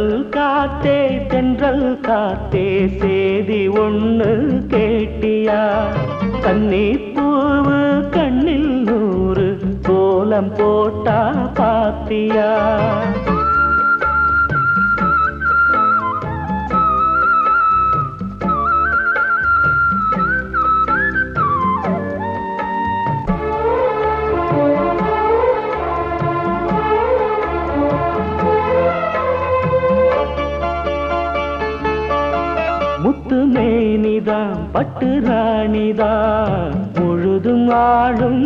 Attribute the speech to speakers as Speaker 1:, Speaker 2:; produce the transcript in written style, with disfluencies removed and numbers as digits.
Speaker 1: தென்றல் காத்தே தென்றல் காத்தே சேதி ஒண்ணு கேட்டியா கன்னி பூவு கண்ணில் நூறு கோலம் போட்டா பாத்தியா முத்து மேனிதான் பட்டு ராணிதான் முழுதும் ஆளும்